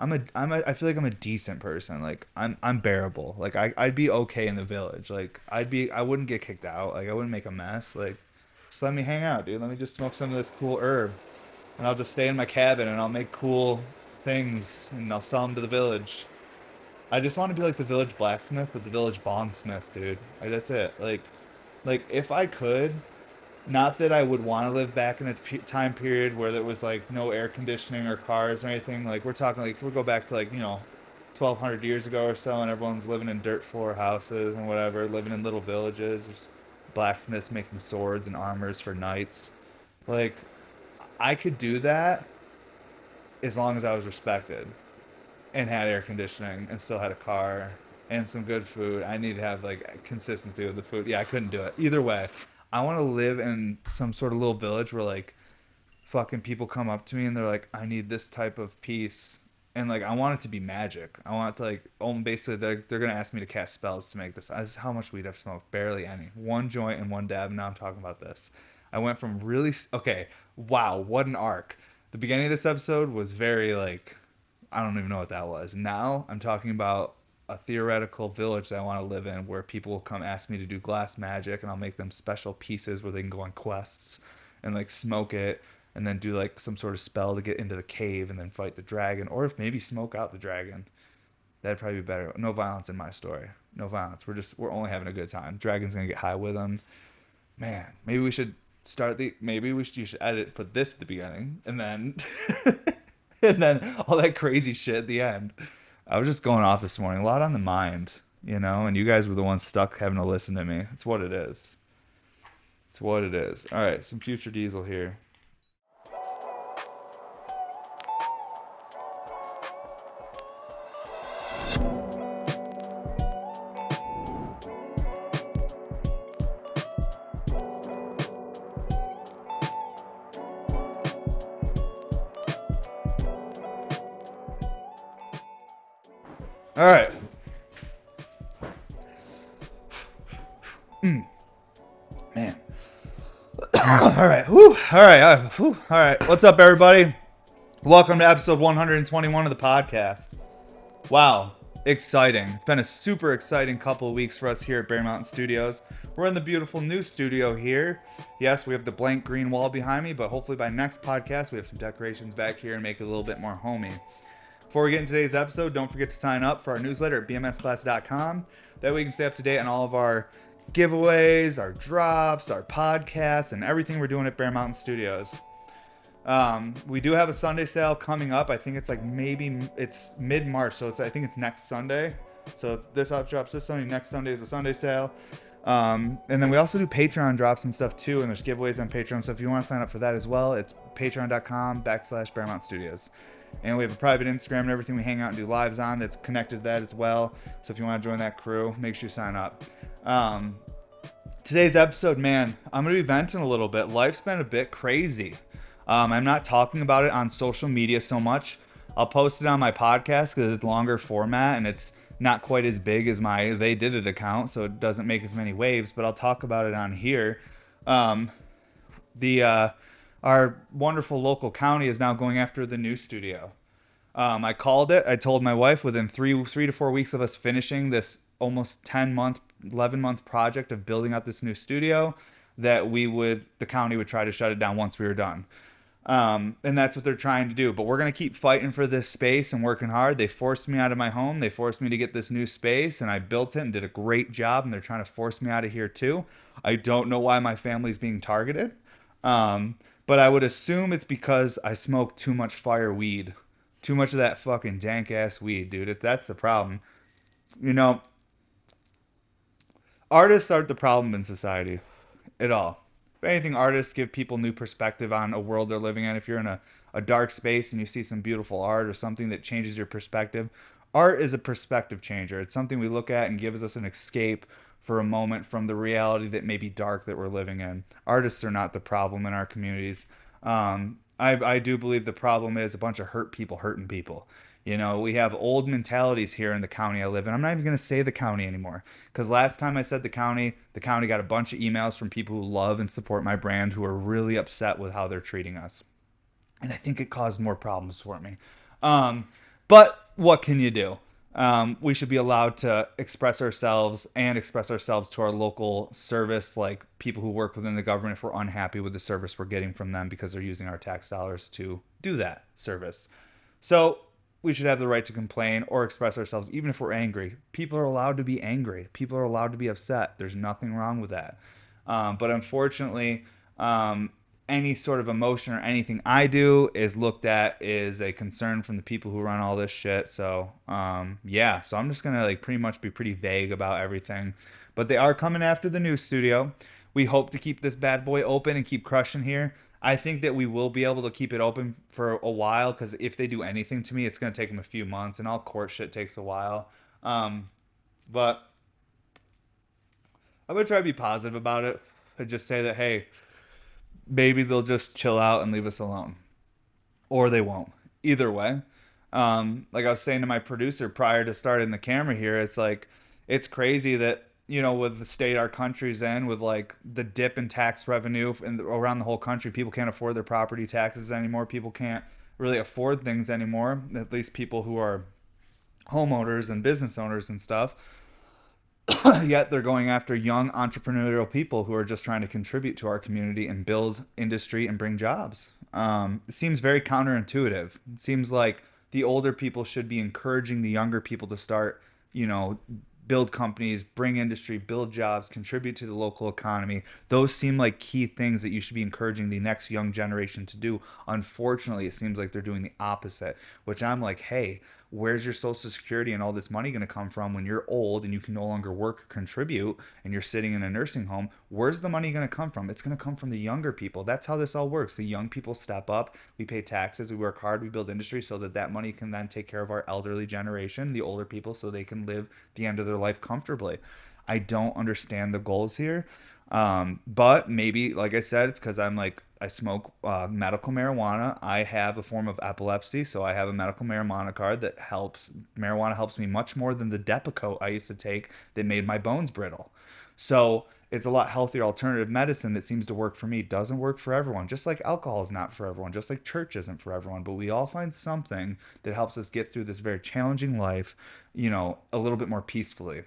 I feel like I'm a decent person. Like I'm bearable. Like I'd be okay in the village. Like I wouldn't get kicked out. Like I wouldn't make a mess. Like just let me hang out, dude. Let me just smoke some of this cool herb, and I'll just stay in my cabin and I'll make cool things and I'll sell them to the village. I just want to be like the village blacksmith, but the village bongsmith, dude. Like that's it. Like if I could, not that I would want to live back in a time period where there was like no air conditioning or cars or anything. Like we're talking like if we go back to like 1,200 years ago or so, and everyone's living in dirt floor houses and whatever, living in little villages, just blacksmiths making swords and armors for knights. Like I could do that as long as I was respected and had air conditioning and still had a car and some good food. I need to have like consistency with the food. Yeah, I couldn't do it. Either way, I want to live in some sort of little village where like fucking people come up to me and they're like, I need this type of piece. And like I want it to be magic. I want it to like basically they're gonna ask me to cast spells to make this. This is how much weed I've smoked. Barely any. One joint and one dab. Now I'm talking about this. I went from really okay. Wow, what an arc. The beginning of this episode was very like I don't even know what that was. Now I'm talking about a theoretical village that I want to live in where people will come ask me to do glass magic and I'll make them special pieces where they can go on quests and like smoke it and then do like some sort of spell to get into the cave and then fight the dragon or if maybe smoke out the dragon. That'd probably be better. No violence in my story. No violence. We're only having a good time. Dragon's gonna get high with them. Man, maybe we should maybe you should edit put this at the beginning and then and then all that crazy shit at the end. I was just going off this morning, a lot on the mind, and you guys were the ones stuck having to listen to me. It's what it is. It's what it is. All right, some future diesel here. All right, man. All right, whew. All right, whew. All right. What's up, everybody? Welcome to episode 121 of the podcast. Wow, exciting. It's been a super exciting couple of weeks for us here at Bear Mountain Studios. We're in the beautiful new studio here. Yes, we have the blank green wall behind me, but hopefully by next podcast, we have some decorations back here and make it a little bit more homey. Before we get into today's episode, don't forget to sign up for our newsletter at bmsclass.com. That way you can stay up to date on all of our giveaways, our drops, our podcasts, and everything we're doing at Bear Mountain Studios. We do have a Sunday sale coming up. I think it's like it's mid-March, so I think it's next Sunday. So this up drops this Sunday. Next Sunday is a Sunday sale. And then we also do Patreon drops and stuff too, and there's giveaways on Patreon. So if you want to sign up for that as well, it's patreon.com/Bear Mountain Studios. And we have a private Instagram and everything we hang out and do lives on that's connected to that as well. So if you want to join that crew, make sure you sign up. Today's episode, man, I'm going to be venting a little bit. Life's been a bit crazy. I'm not talking about it on social media so much. I'll post it on my podcast because it's longer format and it's not quite as big as my They Did It account, so it doesn't make as many waves, but I'll talk about it on here. Our wonderful local county is now going after the new studio. I called it. I told my wife within three to 4 weeks of us finishing this almost 10-month, 11-month project of building out this new studio that the county would try to shut it down once we were done. And that's what they're trying to do. But we're going to keep fighting for this space and working hard. They forced me out of my home. They forced me to get this new space, and I built it and did a great job, and they're trying to force me out of here too. I don't know why my family's being targeted. But I would assume it's because I smoke too much fire weed. Too much of that fucking dank ass weed, dude. If that's the problem. Artists aren't the problem in society at all. If anything, artists give people new perspective on a world they're living in. If you're in a dark space and you see some beautiful art or something that changes your perspective, art is a perspective changer. It's something we look at and gives us an escape for a moment from the reality that may be dark that we're living in. Artists are not the problem in our communities. I do believe the problem is a bunch of hurt people hurting people. We have old mentalities here in the county I live in. I'm not even going to say the county anymore because last time I said the county got a bunch of emails from people who love and support my brand who are really upset with how they're treating us. And I think it caused more problems for me. But what can you do? We should be allowed to express ourselves and express ourselves to our local service, like people who work within the government, if we're unhappy with the service we're getting from them because they're using our tax dollars to do that service. So we should have the right to complain or express ourselves, even if we're angry. People are allowed to be angry. People are allowed to be upset. There's nothing wrong with that. But unfortunately, um, any sort of emotion or anything I do is looked at is a concern from the people who run all this shit. So yeah, so I'm just gonna like pretty much be pretty vague about everything. But they are coming after the new studio. We hope to keep this bad boy open and keep crushing here. I think that we will be able to keep it open for a while because if they do anything to me, it's gonna take them a few months, and all court shit takes a while. But I'm gonna try to be positive about it and just say that hey, maybe they'll just chill out and leave us alone, or they won't. Either way, like I was saying to my producer prior to starting the camera here, it's like it's crazy that with the state our country's in, with like the dip in tax revenue and around the whole country, people can't afford their property taxes anymore. People can't really afford things anymore. At least people who are homeowners and business owners and stuff. Yet they're going after young entrepreneurial people who are just trying to contribute to our community and build industry and bring jobs. It seems very counterintuitive. It seems like the older people should be encouraging the younger people to start, you know, build companies, bring industry, build jobs, contribute to the local economy. Those seem like key things that you should be encouraging the next young generation to do. Unfortunately, it seems like they're doing the opposite, which I'm like, hey, where's your social security and all this money going to come from when you're old and you can no longer work or contribute and you're sitting in a nursing home? Where's the money going to come from? It's going to come from the younger people. That's how this all works. The young people step up, we pay taxes, we work hard, we build industry so that that money can then take care of our elderly generation, the older people, so they can live the end of their life comfortably. I don't understand the goals here. But maybe, like I said, it's because I smoke medical marijuana. I have a form of epilepsy, so I have a medical marijuana card that helps. Marijuana helps me much more than the Depakote I used to take that made my bones brittle. So it's a lot healthier alternative medicine that seems to work for me. Doesn't work for everyone. Just like alcohol is not for everyone. Just like church isn't for everyone. But we all find something that helps us get through this very challenging life, a little bit more peacefully.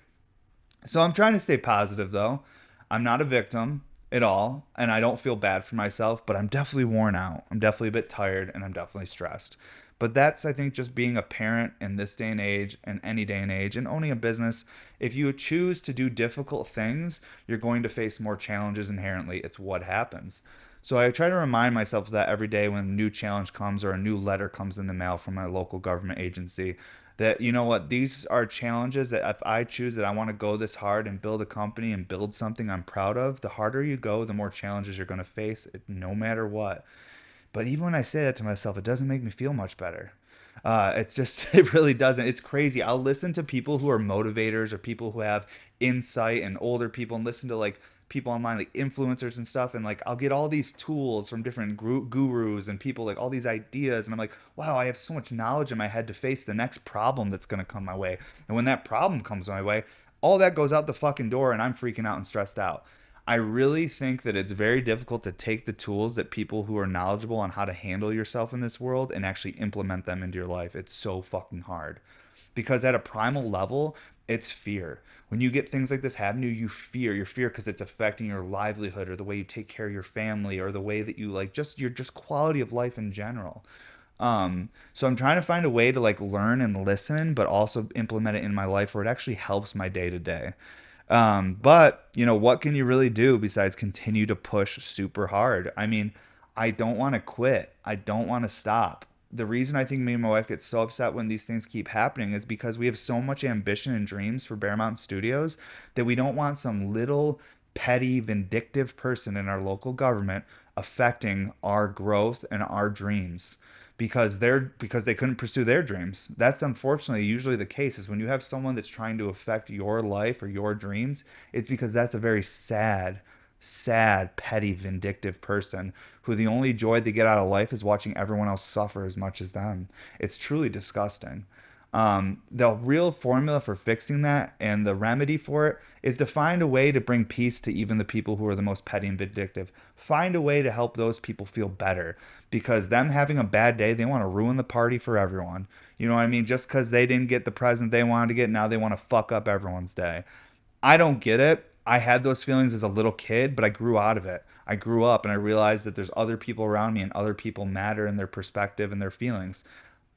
So I'm trying to stay positive though. I'm not a victim at all, and I don't feel bad for myself, but I'm definitely worn out. I'm definitely a bit tired, and I'm definitely stressed. But that's, I think, just being a parent in this day and age, and any day and age, and owning a business. If you choose to do difficult things, you're going to face more challenges inherently. It's what happens. So I try to remind myself of that every day when a new challenge comes or a new letter comes in the mail from my local government agency. That you know what, these are challenges that if I choose that I want to go this hard and build a company and build something I'm proud of, the harder you go, the more challenges you're going to face, no matter what. But even when I say that to myself, it doesn't make me feel much better. It's just, it really doesn't. It's crazy. I'll listen to people who are motivators or people who have insight and older people and listen to like people online, like influencers and stuff. And like, I'll get all these tools from different gurus and people, like all these ideas. And I'm like, wow, I have so much knowledge in my head to face the next problem that's going to come my way. And when that problem comes my way, all that goes out the fucking door and I'm freaking out and stressed out. I really think that it's very difficult to take the tools that people who are knowledgeable on how to handle yourself in this world and actually implement them into your life. It's so fucking hard. Because at a primal level, it's fear. When you get things like this happen to you, you fear. You fear because it's affecting your livelihood or the way you take care of your family or the way that you like just your just quality of life in general. So I'm trying to find a way to like learn and listen, but also implement it in my life where it actually helps my day to day. But what can you really do besides continue to push super hard? I mean, I don't want to quit. I don't want to stop. The reason I think me and my wife get so upset when these things keep happening is because we have so much ambition and dreams for Bear Mountain Studios that we don't want some little petty, vindictive person in our local government affecting our growth and our dreams because they couldn't pursue their dreams. That's unfortunately usually the case is when you have someone that's trying to affect your life or your dreams, it's because that's a very sad, petty, vindictive person who the only joy they get out of life is watching everyone else suffer as much as them. It's truly disgusting. The real formula for fixing that and the remedy for it is to find a way to bring peace to even the people who are the most petty and vindictive. Find a way to help those people feel better because them having a bad day, they want to ruin the party for everyone. You know what I mean? Just because they didn't get the present they wanted to get, now they want to fuck up everyone's day. I don't get it. I had those feelings as a little kid, but I grew out of it. I grew up and I realized that there's other people around me and other people matter in their perspective and their feelings.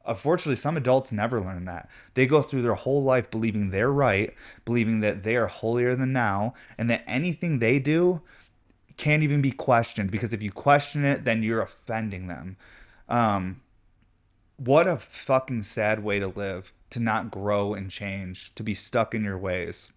Unfortunately, some adults never learn that. They go through their whole life believing they're right, believing that they are holier than thou, and that anything they do can't even be questioned because if you question it, then you're offending them. Um, what a fucking sad way to live, to not grow and change, to be stuck in your ways.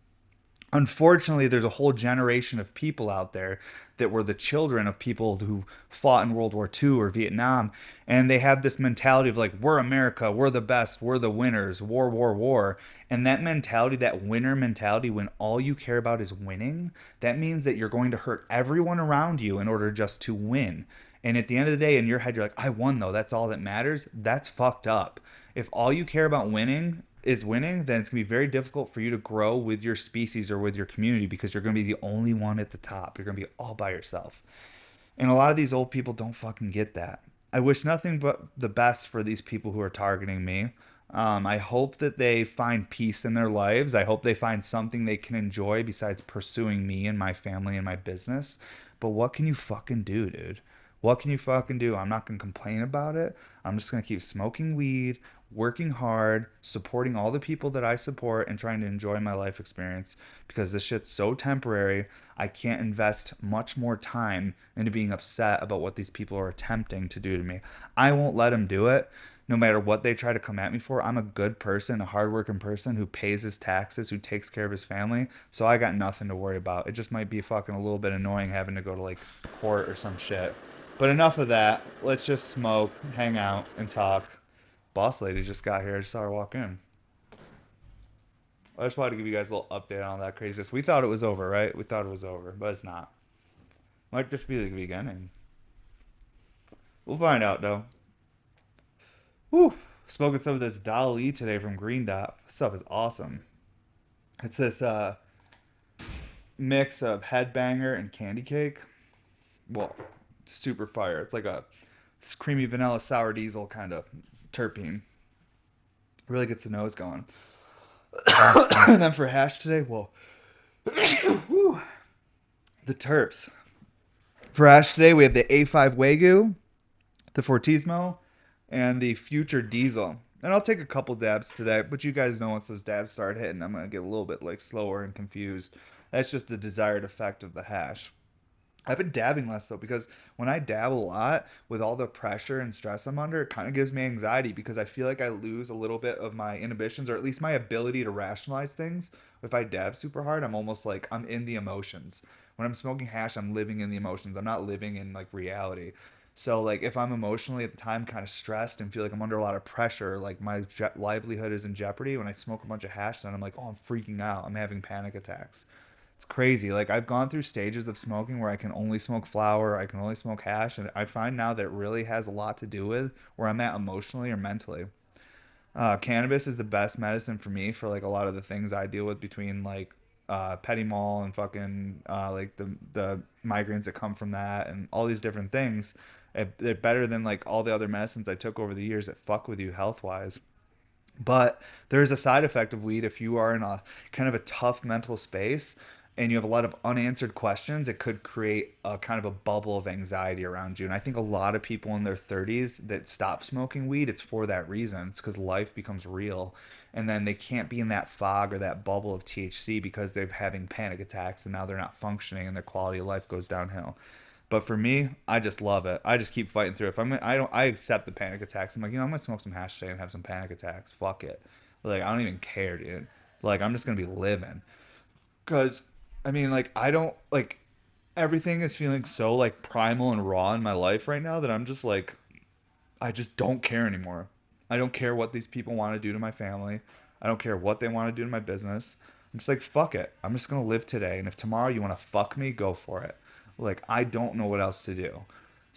Unfortunately, there's a whole generation of people out there that were the children of people who fought in World War II or Vietnam, and they have this mentality of like, we're America, we're the best, we're the winners, war, war, war. And that mentality, that winner mentality, when all you care about is winning, that means that you're going to hurt everyone around you in order just to win. And at the end of the day, in your head, you're like, I won though, that's all that matters. That's fucked up. If all you care about winning is winning, then it's going to be very difficult for you to grow with your species or with your community because you're going to be the only one at the top. You're going to be all by yourself. And a lot of these old people don't fucking get that. I wish nothing but the best for these people who are targeting me. I hope that they find peace in their lives. I hope they find something they can enjoy besides pursuing me and my family and my business. But what can you fucking do, dude? What can you fucking do? I'm not going to complain about it. I'm just going to keep smoking weed, working hard, supporting all the people that I support, and trying to enjoy my life experience because this shit's so temporary. I can't invest much more time into being upset about what these people are attempting to do to me. I won't let them do it. No matter what they try to come at me for, I'm a good person, a hardworking person who pays his taxes, who takes care of his family. So I got nothing to worry about. It just might be fucking a little bit annoying having to go to like court or some shit. But enough of that. Let's just smoke, hang out, and talk. Boss lady just got here. I just saw her walk in. I just wanted to give you guys a little update on all that craziness. We thought it was over, right? We thought it was over, but it's not. Might just be the beginning. We'll find out, though. Whew. Smoking some of this Dali today from Green Dot. This stuff is awesome. It's this mix of Headbanger and Candy Cake. Well, super fire. It's like a creamy vanilla sour diesel kind of terpene. Really gets the nose going. And then for hash today, well, whew, the terps. For hash today, we have the A5 Wagyu, the Fortismo, and the Future Diesel. And I'll take a couple dabs today, but you guys know once those dabs start hitting, I'm going to get a little bit like slower and confused. That's just the desired effect of the hash. I've been dabbing less though because when I dab a lot with all the pressure and stress I'm under, it kind of gives me anxiety because I feel like I lose a little bit of my inhibitions or at least my ability to rationalize things. If I dab super hard, I'm almost like I'm in the emotions. When I'm smoking hash, I'm living in the emotions. I'm not living in like reality. So like if I'm emotionally at the time kind of stressed and feel like I'm under a lot of pressure, like my livelihood is in jeopardy, when I smoke a bunch of hash, then I'm like, oh, I'm freaking out. I'm having panic attacks. It's crazy. Like I've gone through stages of smoking where I can only smoke flower, I can only smoke hash, and I find now that it really has a lot to do with where I'm at emotionally or mentally. Cannabis is the best medicine for me for like a lot of the things I deal with between like petty mall and fucking like the migraines that come from that and all these different things. They're better than like all the other medicines I took over the years that fuck with you health wise. But there's a side effect of weed if you are in a kind of a tough mental space and you have a lot of unanswered questions, it could create a kind of a bubble of anxiety around you. And I think a lot of people in their 30s that stop smoking weed, it's for that reason. It's because life becomes real. And then they can't be in that fog or that bubble of THC because they're having panic attacks and now they're not functioning and their quality of life goes downhill. But for me, I just love it. I just keep fighting through it. If I'm, I don't, I accept the panic attacks. I'm like, I'm gonna smoke some hash today and have some panic attacks. Fuck it. Like I don't even care, dude. Like I'm just gonna be living. Cause I mean, like I don't like everything is feeling so like primal and raw in my life right now that I'm just like, I just don't care anymore. I don't care what these people want to do to my family. I don't care what they want to do to my business. I'm just like, fuck it. I'm just gonna live today. And if tomorrow you want to fuck me, go for it. Like I don't know what else to do.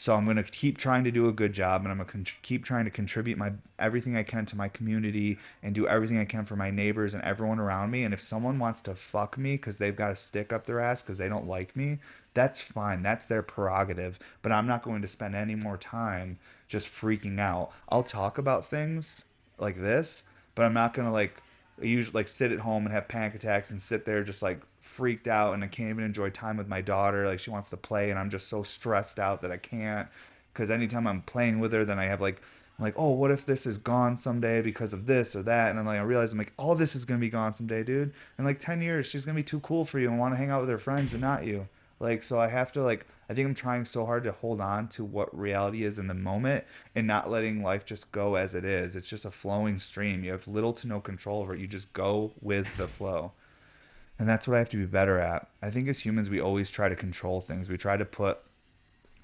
So I'm going to keep trying to do a good job, and I'm going to keep trying to contribute my everything I can to my community and do everything I can for my neighbors and everyone around me. And if someone wants to fuck me cuz they've got a stick up their ass cuz they don't like me, that's fine. That's their prerogative, but I'm not going to spend any more time just freaking out. I'll talk about things like this, but I'm not going to like usually like sit at home and have panic attacks and sit there just like freaked out, and I can't even enjoy time with my daughter. Like she wants to play and I'm just so stressed out that I can't, because anytime I'm playing with her then I have like I'm like, oh, what if this is gone someday because of this or that? And then like I realize I'm like, all this is gonna be gone someday, dude. In like 10 years she's gonna be too cool for you and want to hang out with her friends and not you. Like, so I have to like, I think I'm trying so hard to hold on to what reality is in the moment and not letting life just go as it is. It's just a flowing stream. You have little to no control over it. You just go with the flow. And that's what I have to be better at. I think as humans, we always try to control things. We try to put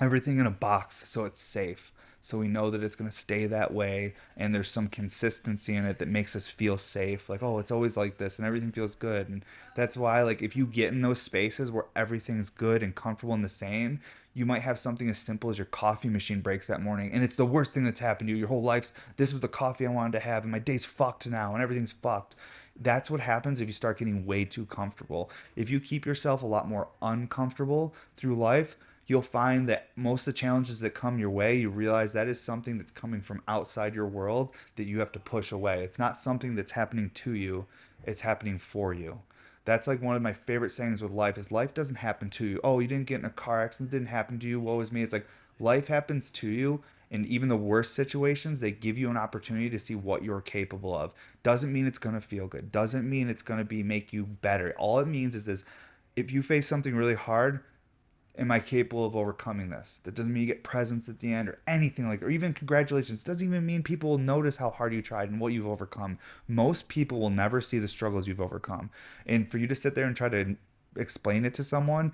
everything in a box so it's safe. So we know that it's going to stay that way, and there's some consistency in it that makes us feel safe. Like, oh, it's always like this and everything feels good. And that's why, like, if you get in those spaces where everything's good and comfortable and the same, you might have something as simple as your coffee machine breaks that morning, and it's the worst thing that's happened to you. Your whole life's, this was the coffee I wanted to have, and my day's fucked now, and everything's fucked. That's what happens if you start getting way too comfortable. If you keep yourself a lot more uncomfortable through life, you'll find that most of the challenges that come your way, you realize that is something that's coming from outside your world that you have to push away. It's not something that's happening to you, it's happening for you. That's like one of my favorite sayings with life is life doesn't happen to you. Oh, you didn't get in a car accident, it didn't happen to you. Woe is me. It's like life happens to you, and even the worst situations, they give you an opportunity to see what you're capable of. Doesn't mean it's going to feel good. Doesn't mean it's going to be make you better. All it means is if you face something really hard, am I capable of overcoming this? That doesn't mean you get presents at the end or anything like, or even congratulations. It doesn't even mean people will notice how hard you tried and what you've overcome. Most people will never see the struggles you've overcome. And for you to sit there and try to explain it to someone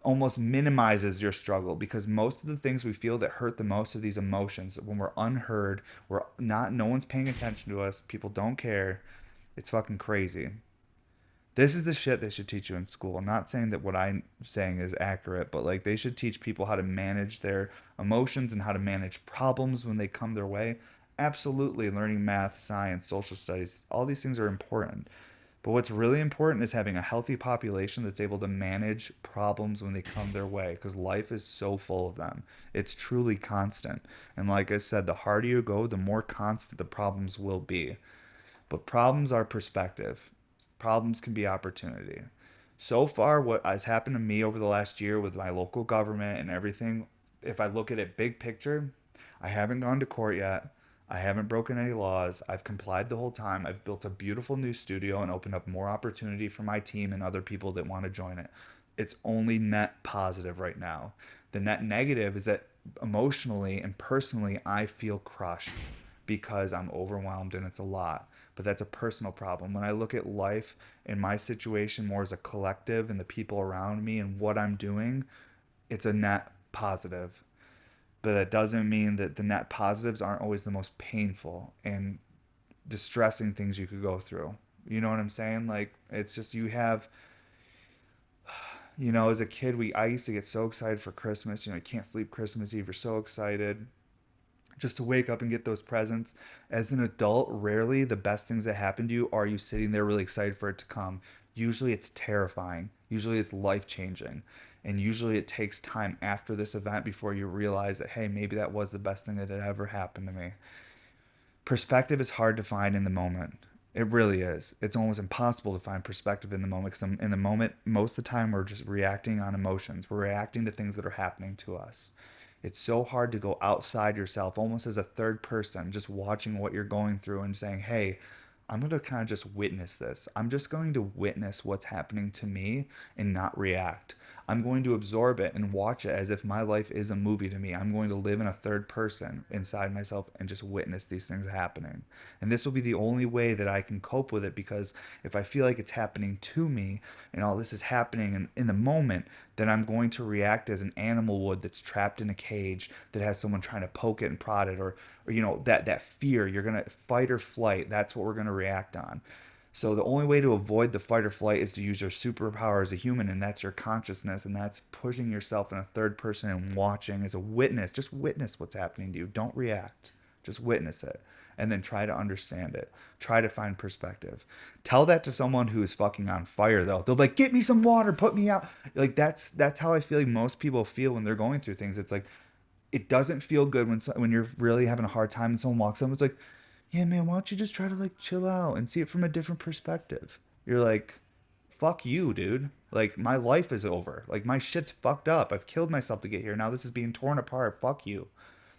almost minimizes your struggle, because most of the things we feel that hurt the most of these emotions, when we're unheard, we're not, no one's paying attention to us, people don't care. It's fucking crazy. This is the shit they should teach you in school. I'm not saying that what I'm saying is accurate, but like they should teach people how to manage their emotions and how to manage problems when they come their way. Absolutely, learning math, science, social studies, all these things are important. But what's really important is having a healthy population that's able to manage problems when they come their way, because life is so full of them. It's truly constant. And like I said, the harder you go, the more constant the problems will be. But problems are perspective. Problems can be opportunity. So far, what has happened to me over the last year with my local government and everything, if I look at it big picture, I haven't gone to court yet. I haven't broken any laws. I've complied the whole time. I've built a beautiful new studio and opened up more opportunity for my team and other people that want to join it. It's only net positive right now. The net negative is that emotionally and personally, I feel crushed because I'm overwhelmed and it's a lot. But that's a personal problem. When I look at life and my situation more as a collective and the people around me and what I'm doing, it's a net positive. But that doesn't mean that the net positives aren't always the most painful and distressing things you could go through. You know what I'm saying? Like, it's just you have, as a kid, I used to get so excited for Christmas. You can't sleep Christmas Eve. You're so excited just to wake up and get those presents. As an adult, rarely the best things that happen to you are you sitting there really excited for it to come. Usually it's terrifying. Usually it's life changing. And usually it takes time after this event before you realize that, hey, maybe that was the best thing that had ever happened to me. Perspective is hard to find in the moment. It really is. It's almost impossible to find perspective in the moment, because in the moment, most of the time, we're just reacting on emotions. We're reacting to things that are happening to us. It's so hard to go outside yourself, almost as a third person, just watching what you're going through and saying, hey, I'm going to kind of just witness this. I'm just going to witness what's happening to me and not react. I'm going to absorb it and watch it as if my life is a movie to me. I'm going to live in a third person inside myself and just witness these things happening. And this will be the only way that I can cope with it, because if I feel like it's happening to me and all this is happening in the moment, then I'm going to react as an animal would that's trapped in a cage that has someone trying to poke it and prod it, or that fear. You're going to fight or flight. That's what we're going to react on. So the only way to avoid the fight or flight is to use your superpower as a human, and that's your consciousness, and that's pushing yourself in a third person and watching as a witness. Just witness what's happening to you. Don't react. Just witness it. And then try to understand it. Try to find perspective. Tell that to someone who is fucking on fire though. They'll be like, get me some water, put me out. Like that's how I feel like most people feel when they're going through things. It's like it doesn't feel good when you're really having a hard time and someone walks up. It's like, yeah, man, why don't you just try to like chill out and see it from a different perspective? You're like, fuck you, dude. Like my life is over. Like my shit's fucked up. I've killed myself to get here. Now this is being torn apart. Fuck you.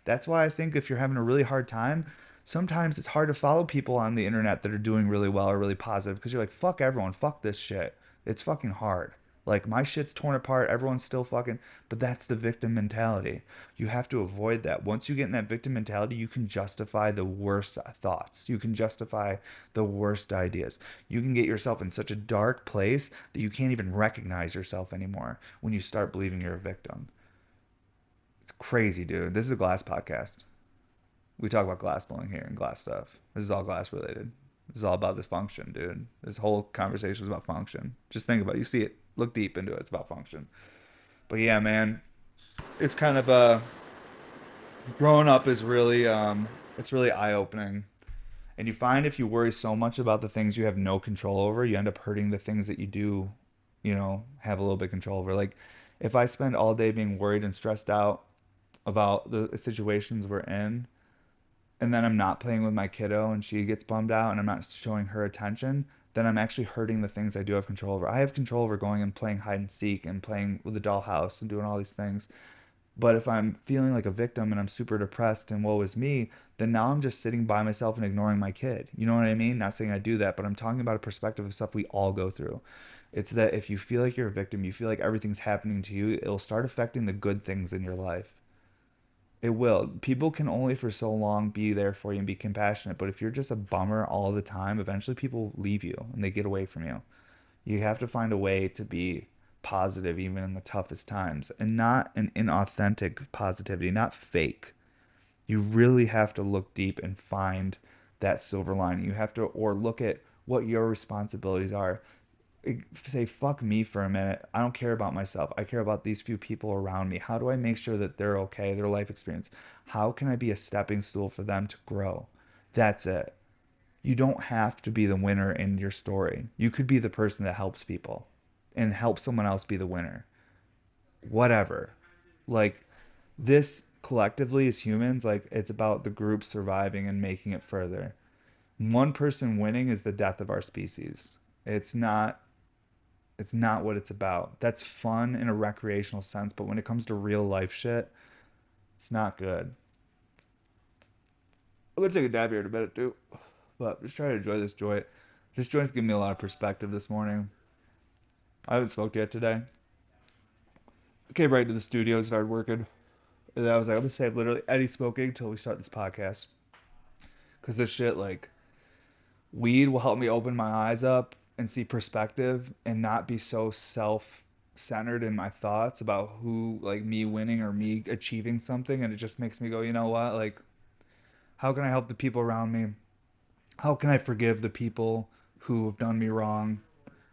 That's why I think if you're having a really hard time, sometimes it's hard to follow people on the internet that are doing really well or really positive because you're like, fuck everyone, fuck this shit. It's fucking hard. Like my shit's torn apart, everyone's still fucking, but that's the victim mentality. You have to avoid that. Once you get in that victim mentality, you can justify the worst thoughts. You can justify the worst ideas. You can get yourself in such a dark place that you can't even recognize yourself anymore when you start believing you're a victim. It's crazy, dude. This is a glass podcast. We talk about glass blowing here and glass stuff. This is all glass related. This is all about this function, dude. This whole conversation is about function. Just think about it. You see it. Look deep into it. It's about function. But yeah, man, it's kind of growing up is really it's really eye opening. And you find if you worry so much about the things you have no control over, you end up hurting the things that you do, have a little bit of control over. Like if I spend all day being worried and stressed out about the situations we're in, and then I'm not playing with my kiddo and she gets bummed out and I'm not showing her attention, then I'm actually hurting the things I do have control over. I have control over going and playing hide and seek and playing with the dollhouse and doing all these things. But if I'm feeling like a victim and I'm super depressed and woe is me, then now I'm just sitting by myself and ignoring my kid. You know what I mean? Not saying I do that, but I'm talking about a perspective of stuff we all go through. It's that if you feel like you're a victim, you feel like everything's happening to you, it'll start affecting the good things in your life. It will. People can only for so long be there for you and be compassionate, but if you're just a bummer all the time, eventually people leave you and they get away from you. You have to find a way to be positive even in the toughest times and not an inauthentic positivity, not fake. You really have to look deep and find that silver lining. You have to, or look at what your responsibilities are. Say, fuck me for a minute. I don't care about myself. I care about these few people around me. How do I make sure that they're okay, their life experience? How can I be a stepping stool for them to grow? That's it. You don't have to be the winner in your story. You could be the person that helps people and help someone else be the winner. Whatever. Like this collectively as humans, like it's about the group surviving and making it further. One person winning is the death of our species. It's not what it's about. That's fun in a recreational sense, but when it comes to real life shit, it's not good. I'm gonna take a dab here in a minute too. But just try to enjoy this joint. This joint's giving me a lot of perspective this morning. I haven't smoked yet today. I came right to the studio and started working. And then I was like, I'm gonna save literally any smoking until we start this podcast. Cause this shit, like, weed will help me open my eyes up and see perspective and not be so self-centered in my thoughts about who, like, me winning or me achieving something. And it just makes me go, you know what? Like, how can I help the people around me? How can I forgive the people who have done me wrong?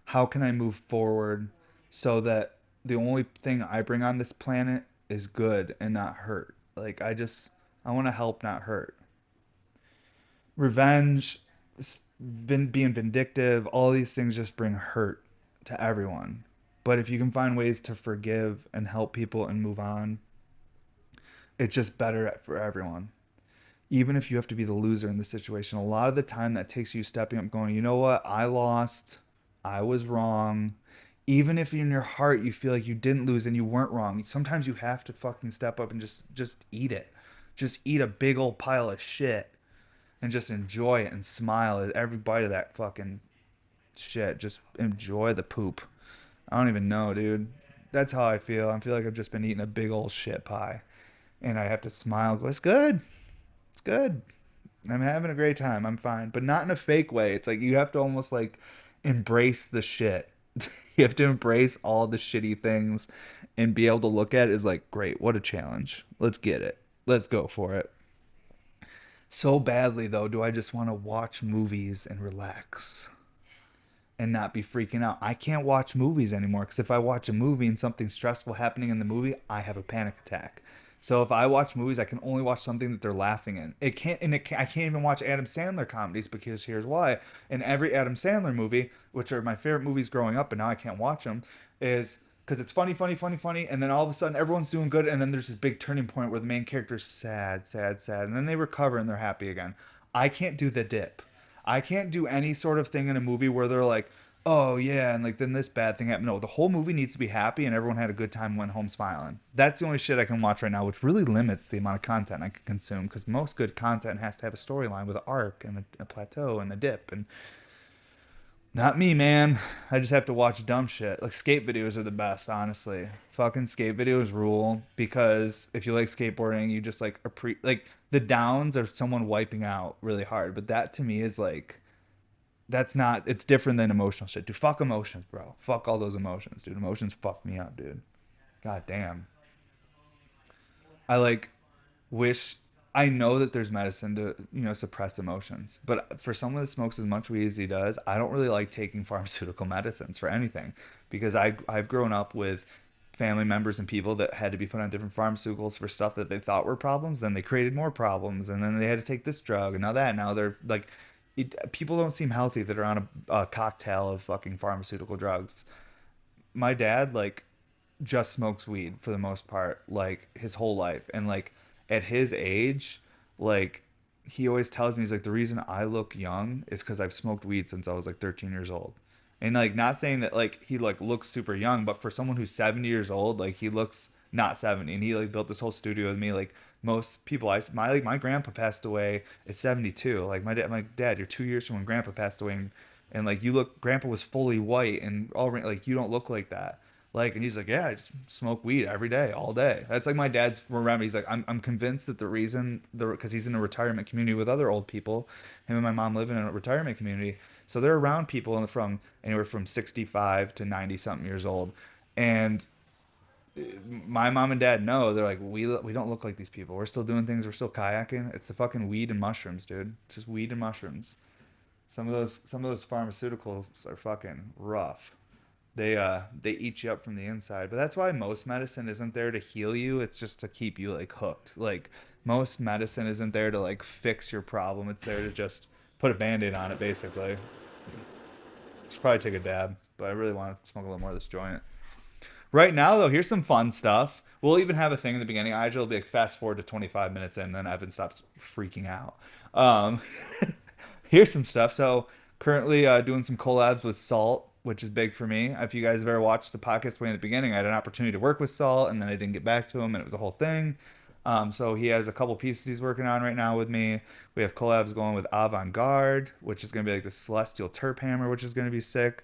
How can I move forward so that the only thing I bring on this planet is good and not hurt? Like, I want to help, not hurt. Revenge, being vindictive, all these things just bring hurt to everyone. But if you can find ways to forgive and help people and move on, it's just better for everyone. Even if you have to be the loser in the situation, a lot of the time that takes you stepping up, going, you know what, I lost, I was wrong. Even if in your heart you feel like you didn't lose and you weren't wrong, sometimes you have to fucking step up and just eat it. Just eat a big old pile of shit and just enjoy it and smile at every bite of that fucking shit. Just enjoy the poop. I don't even know, dude. That's how I feel. I feel like I've just been eating a big old shit pie. And I have to smile, go, it's good. It's good. I'm having a great time. I'm fine. But not in a fake way. It's like you have to almost like embrace the shit. You have to embrace all the shitty things and be able to look at it as like, great, what a challenge. Let's get it. Let's go for it. So badly, though, do I just want to watch movies and relax. and not be freaking out. I can't watch movies anymore because if I watch a movie and something stressful happening in the movie, I have a panic attack. So if I watch movies, I can only watch something that they're laughing in. I can't even watch Adam Sandler comedies because here's why. In every Adam Sandler movie, which are my favorite movies growing up, and now I can't watch them, is because it's funny, funny, funny, funny, and then all of a sudden everyone's doing good, and then there's this big turning point where the main character's sad, sad, sad, and then they recover and they're happy again. I can't do the dip. I can't do any sort of thing in a movie where they're like, oh yeah, and like then this bad thing happened. No, the whole movie needs to be happy and everyone had a good time and went home smiling. That's the only shit I can watch right now, which really limits the amount of content I can consume because most good content has to have a storyline with an arc and a plateau and a dip. And not me, man. I just have to watch dumb shit. Like skate videos are the best, honestly. Fucking skate videos rule because if you like skateboarding, you just like like the downs are someone wiping out really hard. But that to me is like that's not it's different than emotional shit. Dude, fuck emotions, bro. Fuck all those emotions, dude. Emotions fuck me up, dude. God damn. I like wish I know that there's medicine to, suppress emotions. But for someone that smokes as much weed as he does, I don't really like taking pharmaceutical medicines for anything because I've grown up with family members and people that had to be put on different pharmaceuticals for stuff that they thought were problems, then they created more problems, and then they had to take this drug and now that. Now they're like people don't seem healthy that are on a cocktail of fucking pharmaceutical drugs. My dad like just smokes weed for the most part, like his whole life, and like at his age, like he always tells me he's like the reason I look young is because I've smoked weed since I was like 13 years old. And like not saying that like he like looks super young, but for someone who's 70 years old, like he looks not 70. And he like built this whole studio with me. Like most people, my grandpa passed away at 72. Like my dad, you're 2 years from when grandpa passed away, and like you look, grandpa was fully white and all like you don't look like that. Like, and he's like, yeah, I just smoke weed every day, all day. That's like my dad's remember. He's like, I'm convinced that the reason because he's in a retirement community with other old people. Him and my mom live in a retirement community, so they're around people from anywhere from 65 to 90 something years old, and my mom and dad know they're like we don't look like these people. We're still doing things. We're still kayaking. It's the fucking weed and mushrooms, dude. It's just weed and mushrooms. Some of those pharmaceuticals are fucking rough. They eat you up from the inside. But that's why most medicine isn't there to heal you. It's just to keep you like hooked. Like most medicine isn't there to like fix your problem. It's there to just put a band-aid on it basically. Should probably take a dab, but I really want to smoke a little more of this joint. Right now though, here's some fun stuff. We'll even have a thing in the beginning. I will be like fast forward to 25 minutes in, then Evan stops freaking out. Um, here's some stuff. So currently doing some collabs with Salt, which is big for me. If you guys have ever watched the podcast way in the beginning, I had an opportunity to work with Salt, and then I didn't get back to him, and it was a whole thing. So he has a couple pieces he's working on right now with me. We have collabs going with Avant Garde, which is going to be like the Celestial Terp Hammer, which is going to be sick.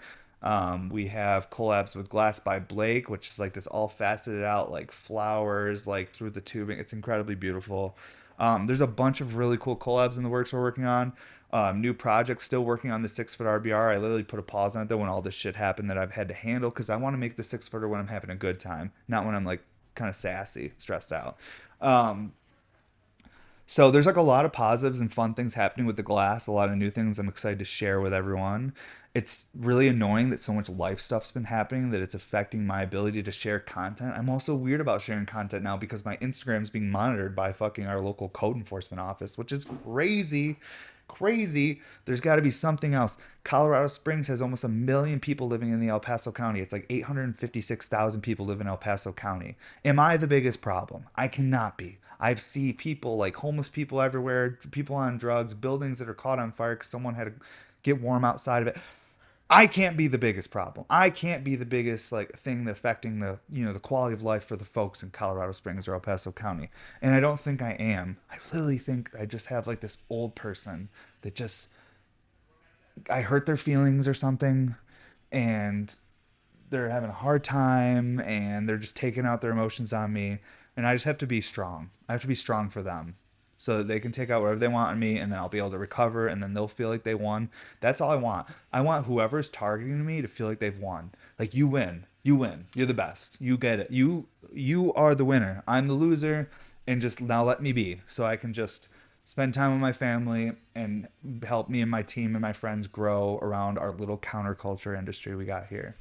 We have collabs with Glass by Blake, which is like this all faceted out like flowers like through the tubing. It's incredibly beautiful. There's a bunch of really cool collabs in the works we're working on. New projects, still working on the 6 foot RBR. I literally put a pause on it though when all this shit happened that I've had to handle because I want to make the 6 footer when I'm having a good time, not when I'm like kind of sassy, stressed out. Um, so there's like a lot of positives and fun things happening with the glass, a lot of new things I'm excited to share with everyone. It's really annoying that so much life stuff's been happening that it's affecting my ability to share content. I'm also weird about sharing content now because my Instagram's being monitored by fucking our local code enforcement office, which is crazy. Crazy. There's got to be something else. Colorado Springs has almost 1 million people living in the El Paso County. It's like 856,000 people live in El Paso County. Am I the biggest problem? I cannot be. I've seen people like homeless people everywhere, people on drugs, buildings that are caught on fire because someone had to get warm outside of it. I can't be the biggest problem. I can't be the biggest like thing that affecting the quality of life for the folks in Colorado Springs or El Paso County. And I don't think I am. I really think I just have like this old person that just I hurt their feelings or something, and they're having a hard time and they're just taking out their emotions on me, and I just have to be strong. I have to be strong for them so that they can take out whatever they want on me, and then I'll be able to recover, and then they'll feel like they won. That's all I want. I want whoever's targeting me to feel like they've won. Like you win. You win. You're the best. You get it. You are the winner. I'm the loser, and just now let me be so I can just spend time with my family, and help me and my team and my friends grow around our little counterculture industry we got here.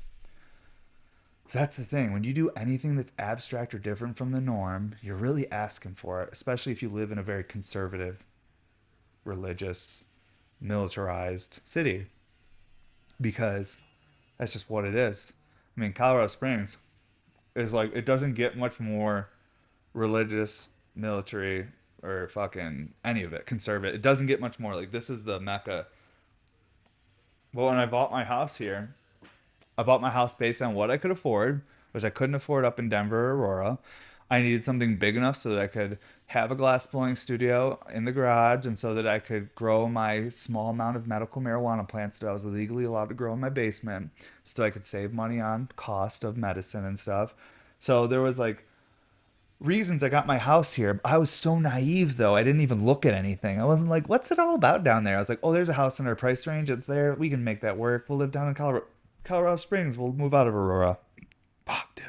So that's the thing. When you do anything that's abstract or different from the norm, you're really asking for it, especially if you live in a very conservative, religious, militarized city, because that's just what it is. I mean, Colorado Springs is like, it doesn't get much more religious, military, or fucking any of it, conservative. It doesn't get much more. Like, this is the mecca. But when I bought my house here, I bought my house based on what I could afford, which I couldn't afford up in Denver or Aurora. I needed something big enough so that I could have a glass blowing studio in the garage, and so that I could grow my small amount of medical marijuana plants that I was legally allowed to grow in my basement, so that I could save money on cost of medicine and stuff. So there was like reasons I got my house here. I was so naive though. I didn't even look at anything. I wasn't like, what's it all about down there? I was like, oh, there's a house in our price range. It's there. We can make that work. We'll live down in Colorado Springs. We'll move out of Aurora. Fuck, dude.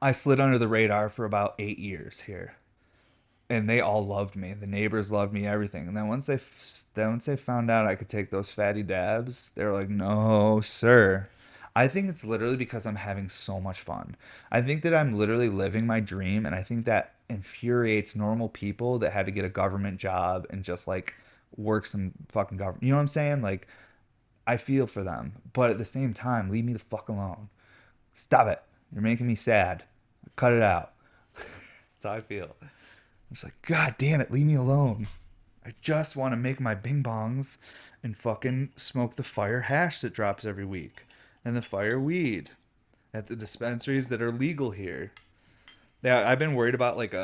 I slid under the radar for about 8 years here, and they all loved me. The neighbors loved me, everything. And then once they found out I could take those fatty dabs, they were like, "No, sir." I think it's literally because I'm having so much fun. I think that I'm literally living my dream, and I think that infuriates normal people that had to get a government job and just like work some fucking government. You know what I'm saying? Like, I feel for them, but at the same time, leave me the fuck alone. Stop it. You're making me sad. Cut it out. That's how I feel. It's like, God damn it, leave me alone. I just want to make my bing bongs and fucking smoke the fire hash that drops every week and the fire weed at the dispensaries that are legal here. Yeah, I've been worried about like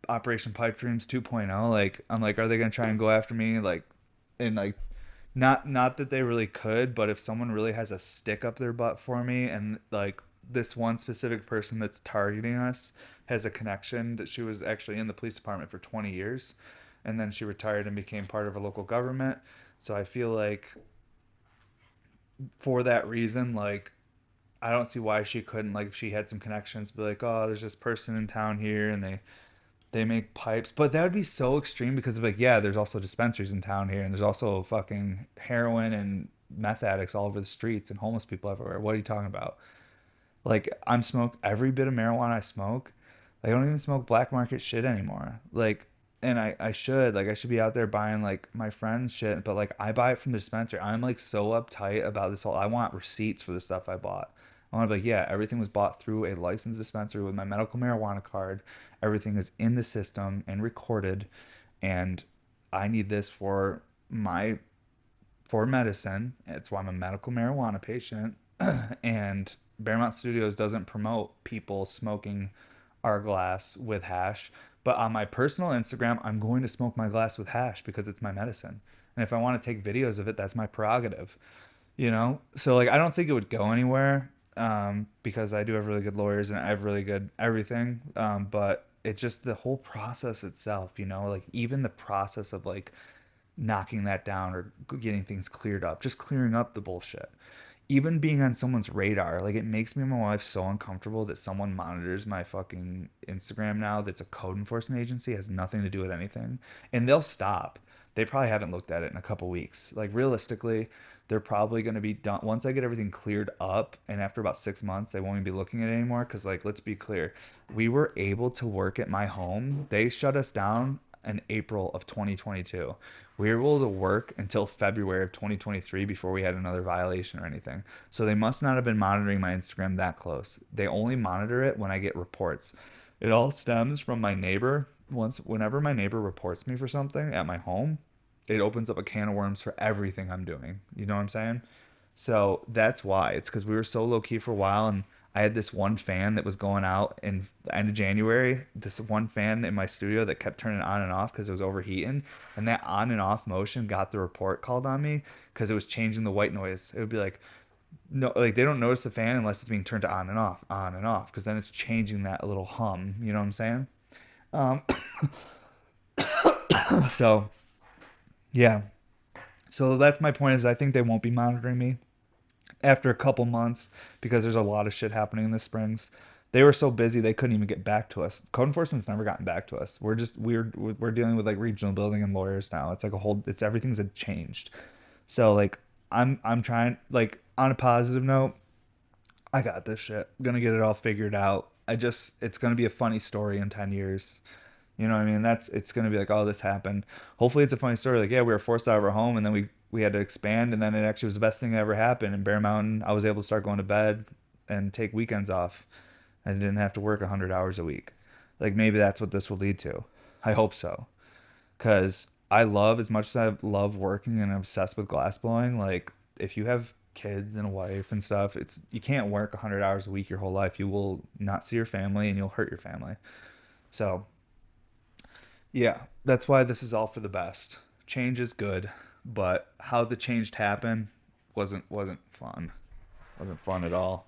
Operation Pipe Dreams 2.0. Like, I'm like, are they gonna try and go after me? Like, and like, not that they really could, but if someone really has a stick up their butt for me, and like this one specific person that's targeting us has a connection, that she was actually in the police department for 20 years, and then she retired and became part of a local government. So I feel like for that reason, like, I don't see why she couldn't, like, if she had some connections, be like, oh, there's this person in town here and they make pipes. But that would be so extreme because of like, yeah, there's also dispensaries in town here, and there's also fucking heroin and meth addicts all over the streets and homeless people everywhere. What are you talking about? Like, I'm smoke every bit of marijuana I smoke. Like, I don't even smoke black market shit anymore. Like, and I should, like, I should be out there buying like my friends shit, but like I buy it from the dispensary. I'm like so uptight about this whole, I want receipts for the stuff I bought. I want to be like, yeah, everything was bought through a licensed dispensary with my medical marijuana card. Everything is in the system and recorded, and I need this my for medicine. It's why I'm a medical marijuana patient. And Paramount Studios doesn't promote people smoking our glass with hash. But on my personal Instagram, I'm going to smoke my glass with hash because it's my medicine. And if I want to take videos of it, that's my prerogative, you know? So, like, I don't think it would go anywhere, because I do have really good lawyers and I have really good everything. But it just, the whole process itself, you know, like, even the process of, like, knocking that down or getting things cleared up, just clearing up the bullshit. Even being on someone's radar, like, it makes me and my wife so uncomfortable that someone monitors my fucking Instagram now. That's a code enforcement agency, has nothing to do with anything, and they'll stop. They probably haven't looked at it in a couple weeks. Like, realistically, they're probably going to be done once I get everything cleared up, and after about 6 months, they won't even be looking at it anymore. Because, like, let's be clear, we were able to work at my home. They shut us down in April of 2022. We were able to work until February of 2023 before we had another violation or anything. So they must not have been monitoring my Instagram that close. They only monitor it when I get reports. It all stems from my neighbor. Whenever my neighbor reports me for something at my home, it opens up a can of worms for everything I'm doing. You know what I'm saying? So that's why. It's because we were so low key for a while, and I had this one fan that was going out in the end of January. This one fan in my studio that kept turning on and off because it was overheating, and that on and off motion got the report called on me because it was changing the white noise. It would be like, no, like, they don't notice the fan unless it's being turned to on and off, because then it's changing that little hum. You know what I'm saying? Um, so yeah. So that's my point, is I think they won't be monitoring me after a couple months because there's a lot of shit happening in the Springs. They were so busy they couldn't even get back to us. Code enforcement's never gotten back to us. We're dealing with like regional building and lawyers now. It's like a whole it's everything's changed. So like I'm trying like on a positive note, I got this shit. I'm gonna get it all figured out. It's gonna be a funny story in 10 years. You know what I mean? It's gonna be like, oh, this happened. Hopefully, it's a funny story. Like, yeah, we were forced out of our home, and then we had to expand, and then it actually was the best thing that ever happened. In Bear Mountain, I was able to start going to bed and take weekends off. I didn't have to work 100 hours a week. Like maybe that's what this will lead to. I hope so, because I love as much as I love working and I'm obsessed with glass blowing. Like if you have kids and a wife and stuff, it's you can't work 100 hours a week your whole life. You will not see your family, and you'll hurt your family. So yeah, that's why this is all for the best. Change is good, but how the change happened wasn't fun. Wasn't fun at all.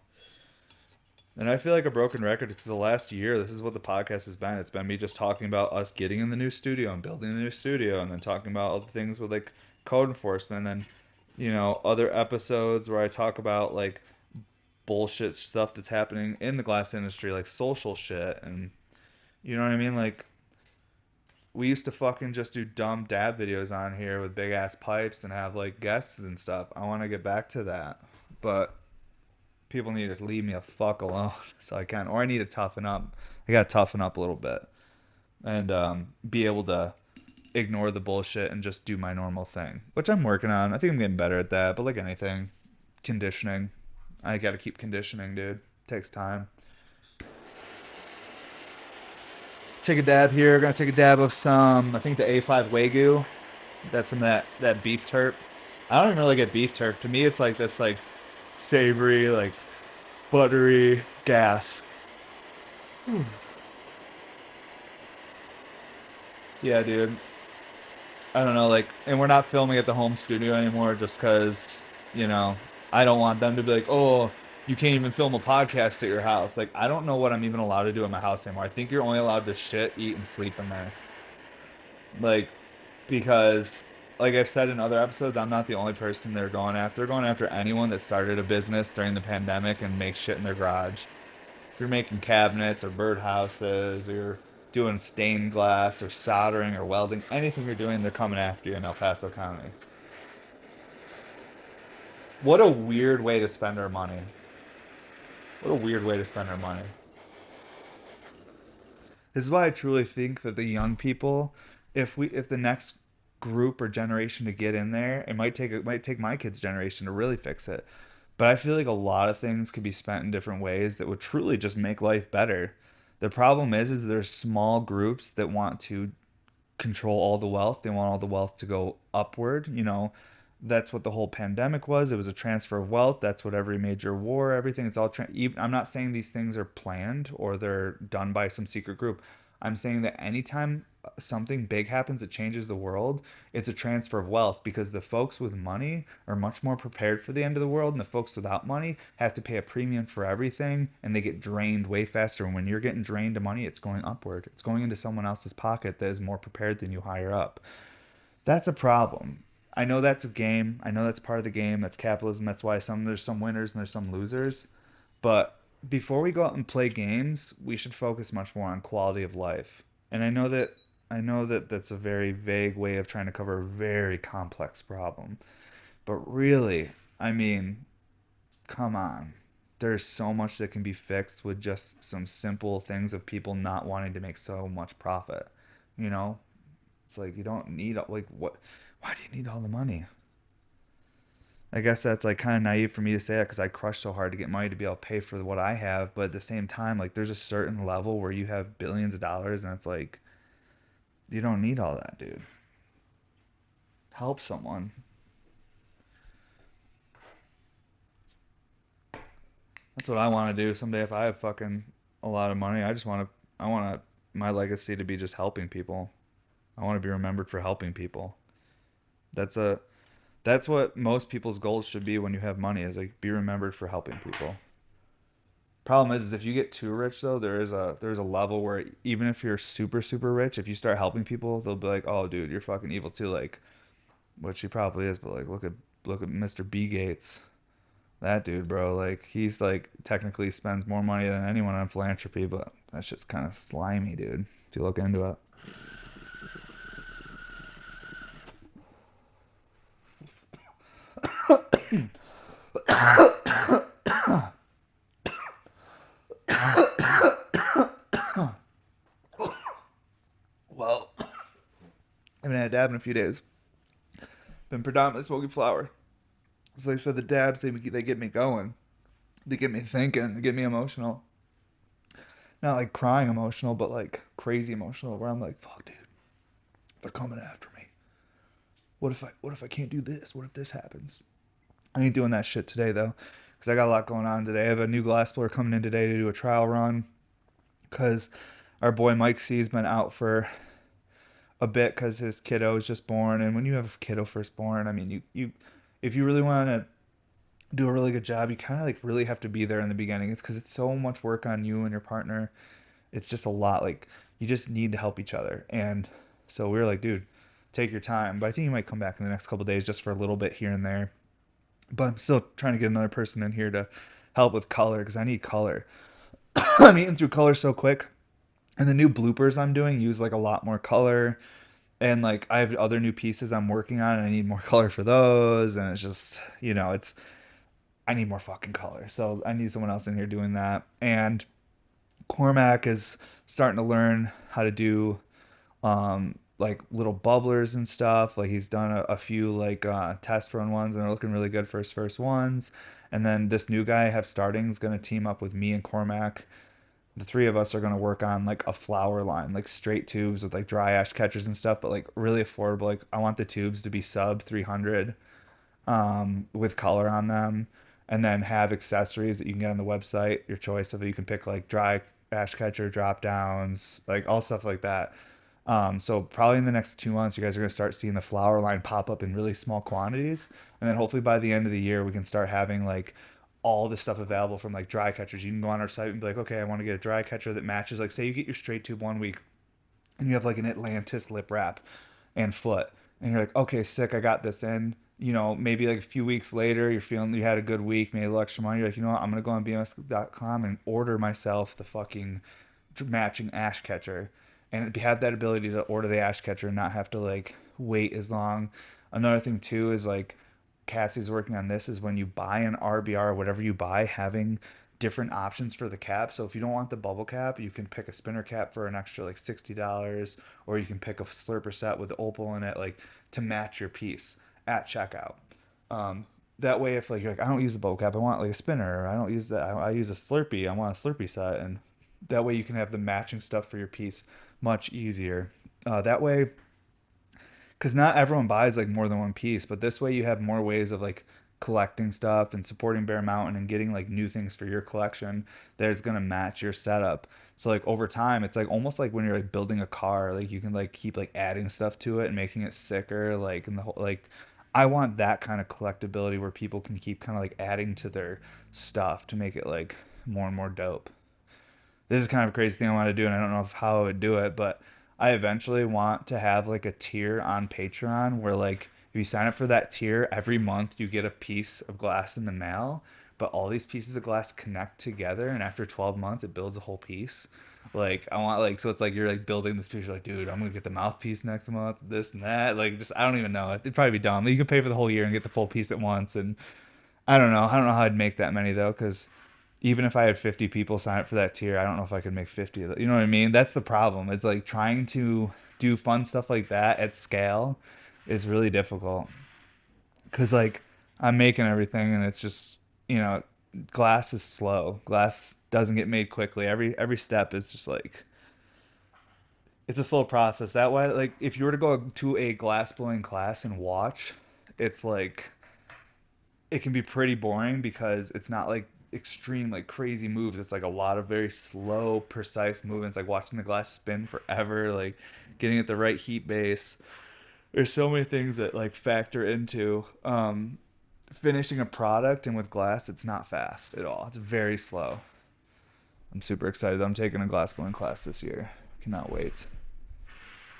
And I feel like a broken record because the last year, this is what the podcast has been. It's been me just talking about us getting in the new studio and building the new studio, and then talking about other things with like code enforcement, and then other episodes where I talk about like bullshit stuff that's happening in the glass industry, like social shit, and you know what I mean, like we used to fucking just do dumb dab videos on here with big ass pipes and have like guests and stuff. I want to get back to that, but people need to leave me a fuck alone so I can, or I need to toughen up. I got to toughen up a little bit and be able to ignore the bullshit and just do my normal thing, which I'm working on. I think I'm getting better at that, but like anything, conditioning. I got to keep conditioning, dude. It takes time. Take a dab here. Gonna take a dab of some, I think the A5 Wagyu. That's some of that beef terp. I don't even really get beef terp. To me, it's like this like savory, like buttery gas. Yeah, dude. I don't know, like, and we're not filming at the home studio anymore just because, you know, I don't want them to be like, oh, you can't even film a podcast at your house. Like, I don't know what I'm even allowed to do in my house anymore. I think you're only allowed to shit, eat, and sleep in there. Like, because, like I've said in other episodes, I'm not the only person they're going after. They're going after anyone that started a business during the pandemic and makes shit in their garage. If you're making cabinets or birdhouses or you're doing stained glass or soldering or welding, anything you're doing, they're coming after you in El Paso County. What a weird way to spend our money. What a weird way to spend our money. This is why I truly think that the young people, if the next group or generation to get in there, it might take my kids' generation to really fix it. But I feel like a lot of things could be spent in different ways that would truly just make life better. The problem is there's small groups that want to control all the wealth. They want all the wealth to go upward. That's what the whole pandemic was. It was a transfer of wealth. That's what every major war, everything. It's all. I'm not saying these things are planned or they're done by some secret group. I'm saying that anytime something big happens that changes the world, it's a transfer of wealth because the folks with money are much more prepared for the end of the world, and the folks without money have to pay a premium for everything, and they get drained way faster. And when you're getting drained of money, it's going upward. It's going into someone else's pocket that is more prepared than you higher up. That's a problem. I know that's a game. I know that's part of the game. That's capitalism. That's why there's some winners and there's some losers. But before we go out and play games, we should focus much more on quality of life. And I know that that's a very vague way of trying to cover a very complex problem. But really, I mean, come on. There's so much that can be fixed with just some simple things of people not wanting to make so much profit. You know? It's like you don't need like what why do you need all the money? I guess that's like kind of naive for me to say that because I crush so hard to get money to be able to pay for what I have, but at the same time, like there's a certain level where you have billions of dollars and it's like you don't need all that, dude. Help someone. That's what I want to do someday if I have fucking a lot of money. I want my legacy to be just helping people. I want to be remembered for helping people. That's a that's what most people's goals should be when you have money is like be remembered for helping people. Problem is if you get too rich though, there's a level where even if you're super super rich, if you start helping people, they'll be like, "Oh, dude, you're fucking evil too." Like, which he probably is, but like look at Mr. B Gates. That dude, bro, like he's like technically spends more money than anyone on philanthropy, but that shit's kind of slimy, dude. If you look into it. Well, I haven't had a dab in a few days. Been predominantly smoking flower. So like I said, the dabs they get me going. They get me thinking. They get me emotional. Not like crying emotional, but like crazy emotional. Where I'm like, fuck, dude, they're coming after me. What if I can't do this? What if this happens? I ain't doing that shit today though, because I got a lot going on today. I have a new glass blower coming in today to do a trial run, because our boy Mike C's been out for a bit because his kiddo was just born. And when you have a kiddo first born, I mean, you if you really want to do a really good job, you kind of like really have to be there in the beginning. It's because it's so much work on you and your partner. It's just a lot. Like you just need to help each other. And so we were like, dude, take your time. But I think you might come back in the next couple of days just for a little bit here and there. But I'm still trying to get another person in here to help with color because I need color. I'm eating through color so quick. And the new bloopers I'm doing use like a lot more color. And like I have other new pieces I'm working on and I need more color for those. And it's just, I need more fucking color. So I need someone else in here doing that. And Cormac is starting to learn how to do like little bubblers and stuff. Like he's done a few like test run ones and they're looking really good for his first ones. And then this new guy I have starting is going to team up with me and Cormac. The three of us are going to work on like a flower line, like straight tubes with like dry ash catchers and stuff, but like really affordable. Like I want the tubes to be sub 300 with color on them, and then have accessories that you can get on the website, your choice of it. You can pick like dry ash catcher drop downs, like all stuff like that. So probably in the next 2 months, you guys are gonna start seeing the flower line pop up in really small quantities, and then hopefully by the end of the year, we can start having like all the stuff available from like dry catchers. You can go on our site and be like, okay, I want to get a dry catcher that matches. Like, say you get your straight tube 1 week, and you have like an Atlantis lip wrap and foot, and you're like, okay, sick, I got this in. Maybe like a few weeks later, you're feeling you had a good week, made a little extra money. You're like, you know what, I'm gonna go on BMS.com and order myself the fucking matching ash catcher, and have that ability to order the ash catcher and not have to like wait as long. Another thing too is like Cassie's working on this is when you buy an RBR, whatever you buy, having different options for the cap. So if you don't want the bubble cap, you can pick a spinner cap for an extra like $60, or you can pick a slurper set with opal in it, like to match your piece at checkout. That way, if like you're like, I don't use a bubble cap, I want like a spinner, or I don't use that, I use a Slurpee, I want a Slurpee set, and that way you can have the matching stuff for your piece much easier. That way, because not everyone buys like more than one piece, but this way you have more ways of like collecting stuff and supporting Bear Mountain and getting like new things for your collection that's gonna match your setup. So like over time, it's like almost like when you're like building a car, like you can like keep like adding stuff to it and making it sicker, like and the whole like. I want that kind of collectability where people can keep kind of like adding to their stuff to make it like more and more dope. This is kind of a crazy thing I want to do, and I don't know how I would do it, but I eventually want to have like a tier on Patreon where like if you sign up for that tier every month you get a piece of glass in the mail, but all these pieces of glass connect together, and after 12 months it builds a whole piece. Like I want like so it's like you're like building this piece. You're like, dude, I'm gonna get the mouthpiece next month, this and that. Like just I don't even know. It'd probably be dumb. You could pay for the whole year and get the full piece at once, and I don't know. I don't know how I'd make that many though, because even if I had 50 people sign up for that tier, I don't know if I could make 50 of that. You know what I mean? That's the problem. It's like trying to do fun stuff like that at scale is really difficult. Cause like I'm making everything and it's just, glass is slow. Glass doesn't get made quickly. Every step is just like it's a slow process. That way, like if you were to go to a glass blowing class and watch, it's like it can be pretty boring because it's not like extreme like crazy moves. It's like a lot of very slow precise movements, like watching the glass spin forever, like getting at the right heat base. There's so many things that like factor into finishing a product, and with glass it's not fast at all. It's very slow. I'm super excited. I'm taking a glass blowing class this year. Cannot wait.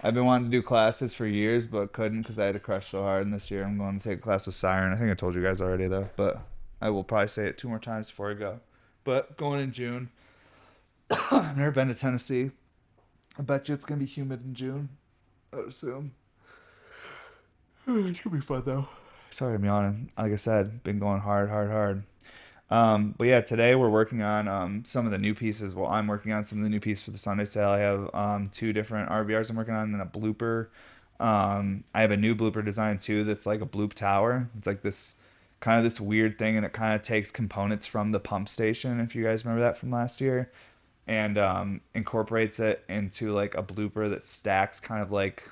I've been wanting to do classes for years, but couldn't because I had to crush so hard. And this year, I'm going to take a class with Siren. I think I told you guys already, though. But I will probably say it 2 more times before I go. But going in June. I've never been to Tennessee. I bet you it's gonna be humid in June. I would assume. It's gonna be fun though. Sorry, I'm yawning. Like I said, been going hard, hard, hard. But yeah, today we're working on some of the new pieces. Well, I'm working on some of the new pieces for the Sunday sale. I have two different RVRs I'm working on and a blooper. I have a new blooper design too that's like a bloop tower. It's like this kind of this weird thing, and it kind of takes components from the pump station, if you guys remember that from last year, and incorporates it into like a blooper that stacks kind of like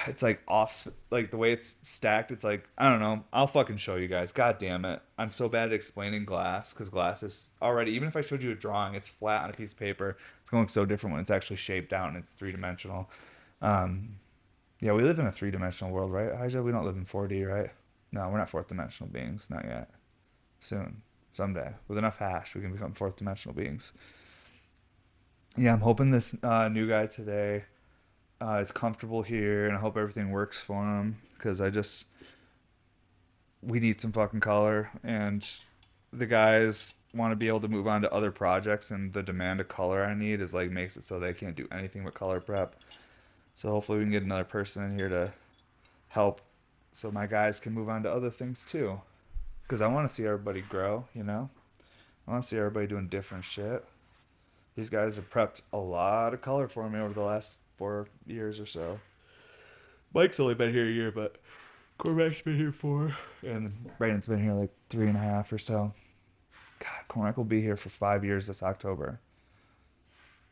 it's like off like the way it's stacked. It's like I don't know. I'll fucking show you guys. God damn it, I'm so bad at explaining glass because glass is already, even if I showed you a drawing, it's flat on a piece of paper. It's gonna look so different when it's actually shaped out and it's three-dimensional. um yeah, we live in a three-dimensional world, right, Aja? We don't live in 4D, right? No, we're not fourth dimensional beings, not yet. Soon, someday, with enough hash we can become fourth dimensional beings. Yeah, I'm hoping this new guy today is comfortable here, and I hope everything works for him because we need some fucking color, and the guys want to be able to move on to other projects, and the demand of color I need is like makes it so they can't do anything but color prep. So hopefully we can get another person in here to help, so my guys can move on to other things too. Because I want to see everybody grow, you know. I want to see everybody doing different shit. These guys have prepped a lot of color for me over the last 4 years or so. Mike's only been here a year, but Cormac's been here 4, and Brandon's been here like 3.5 or so. God, Cormac will be here for 5 years this October,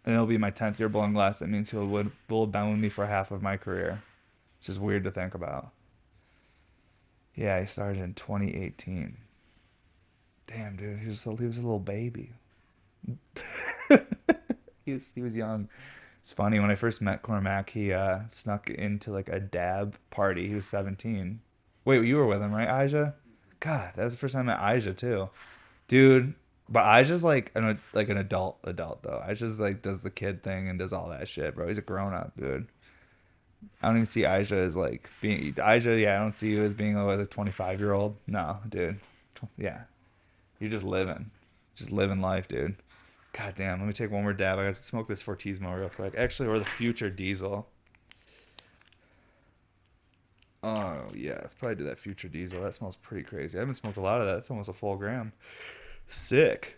and it'll be my 10th year blowing glass. That means will have been with me for half of my career, which is weird to think about. Yeah, he started in 2018. Damn, dude, he was a little baby. He was young. It's funny, when I first met Cormac, he snuck into like a dab party. He was 17. Wait, you were with him, right, Aja? God, that was the first time I met Aja too, dude. But Aja's like an adult though. Aja's like does the kid thing and does all that shit, bro. He's a grown up, dude. I don't even see Aja as like being Aja. Yeah, I don't see you as being like a 25-year-old. No, dude. Yeah, you're just living life, dude. God damn, let me take one more dab. I got to smoke this Fortismo real quick. Actually, or the Future Diesel. Oh, yeah, let's probably do that Future Diesel. That smells pretty crazy. I haven't smoked a lot of that. It's almost a full gram. Sick.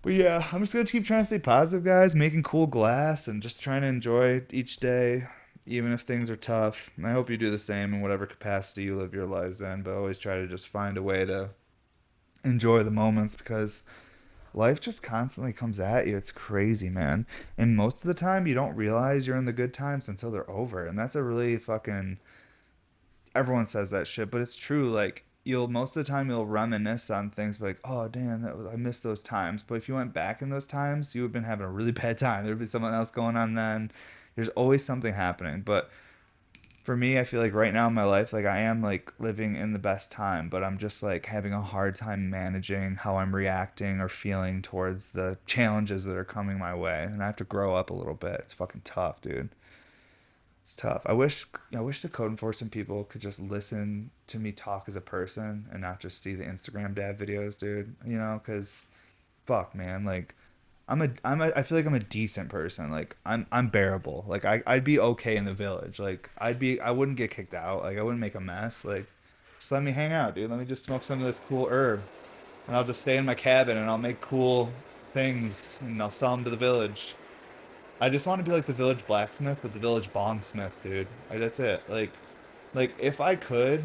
But yeah, I'm just going to keep trying to stay positive, guys. Making cool glass and just trying to enjoy each day, even if things are tough. And I hope you do the same in whatever capacity you live your lives in. But always try to just find a way to enjoy the moments because life just constantly comes at you. It's crazy, man. And most of the time, you don't realize you're in the good times until they're over. And that's a really fucking. Everyone says that shit, but it's true. Like, you'll most of the time you'll reminisce on things like, oh damn, I missed those times. But if you went back in those times, you would have been having a really bad time. There'd be something else going on then. There's always something happening. But for me, I feel like right now in my life, like I am like living in the best time, but I'm just like having a hard time managing how I'm reacting or feeling towards the challenges that are coming my way. And I have to grow up a little bit. It's fucking tough, dude. It's tough. I wish the code enforcement people could just listen to me talk as a person and not just see the Instagram dad videos, dude. You know, cuz fuck, man, like I feel like I'm a decent person. Like I'm bearable. Like I'd be okay in the village. Like I wouldn't get kicked out. Like I wouldn't make a mess. Like just let me hang out, dude. Let me just smoke some of this cool herb, and I'll just stay in my cabin and I'll make cool things and I'll sell them to the village. I just want to be like the village blacksmith, but the village bongsmith, dude. Like, that's it. Like if I could,